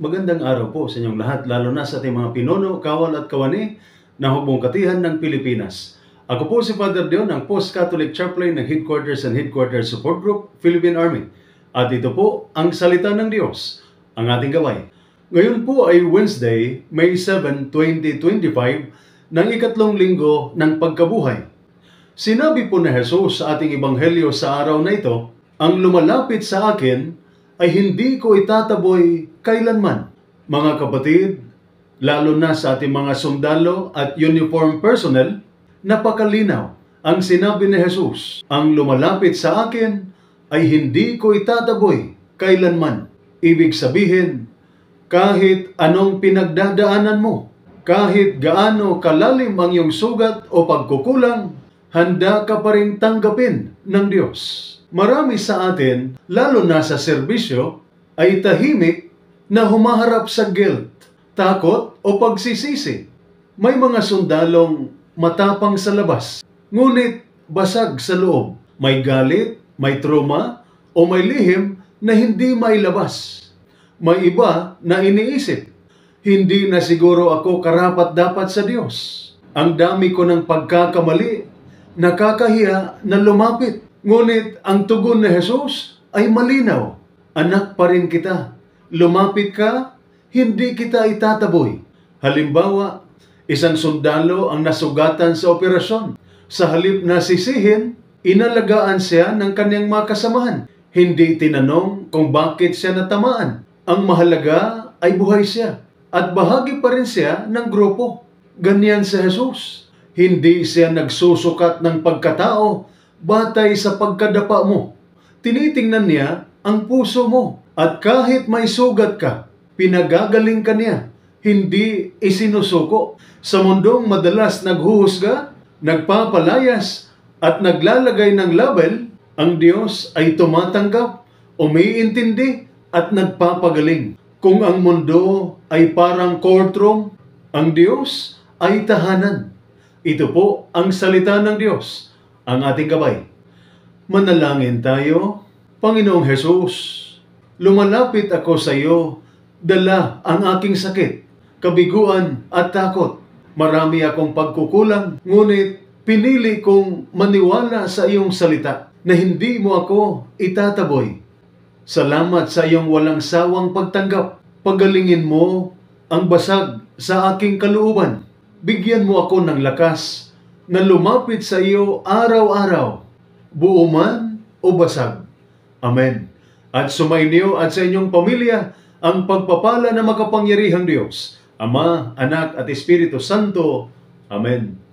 Magandang araw po sa inyong lahat, lalo na sa ating mga pinuno, kawal at kawani ng Hukbong Katihan ng Pilipinas. Ako po si Father Dion, ang Post-Catholic Chaplain ng Headquarters and Headquarters Support Group, Philippine Army. At ito po ang Salita ng Diyos, ang ating gabay. Ngayon po ay Wednesday, May 7, 2025, ng ikatlong linggo ng pagkabuhay. Sinabi po ni Jesus sa ating ebanghelyo sa araw na ito, ang lumalapit sa akin ay hindi ko itataboy kailanman. Mga kapatid, lalo na sa ating mga sundalo at uniform personnel, napakalinaw ang sinabi ni Jesus. Ang lumalapit sa akin ay hindi ko itataboy kailanman. Ibig sabihin, kahit anong pinagdadaanan mo, kahit gaano kalalim ang iyong sugat o pagkukulang, handa ka pa rin tanggapin ng Diyos. Marami sa atin, lalo na sa serbisyo, ay tahimik na humaharap sa guilt, takot o pagsisisi. May mga sundalong matapang sa labas, ngunit basag sa loob. May galit, may trauma, o may lihim na hindi mailabas. May iba na iniisip, hindi na siguro ako karapat-dapat sa Diyos. Ang dami ko ng pagkakamali, nakakahiya na lumapit. Ngunit ang tugon ni Jesus ay malinaw. Anak pa rin kita. Lumapit ka, hindi kita itataboy. Halimbawa, isang sundalo ang nasugatan sa operasyon. Sa halip na sisihin, inalagaan siya ng kanyang mga kasamahan. Hindi tinanong kung bakit siya natamaan. Ang mahalaga ay buhay siya. At bahagi pa rin siya ng grupo. Ganyan si Jesus. Hindi siya nagsusukat ng pagkatao batay sa pagkadapa mo. Tinitingnan niya ang puso mo. At kahit may sugat ka, pinagagaling ka niya. Hindi isinusuko. Sa mundong madalas naghuhusga, nagpapalayas, at naglalagay ng label, ang Diyos ay tumatanggap, umiintindi, at nagpapagaling. Kung ang mundo ay parang courtroom, ang Diyos ay tahanan. Ito po ang salita ng Diyos, ang ating gabay. Manalangin tayo. Panginoong Jesus, lumalapit ako sa iyo, dala ang aking sakit, kabiguan at takot. Marami akong pagkukulang, ngunit pinili kong maniwala sa iyong salita na hindi mo ako itataboy. Salamat sa iyong walang sawang pagtanggap. Pagalingin mo ang basag sa aking kalooban. Bigyan mo ako ng lakas na lumapit sa iyo araw-araw, buo man o basag. Amen. At sumainyo at sa inyong pamilya ang pagpapala ng makapangyarihang Diyos, Ama, Anak at Espiritu Santo. Amen.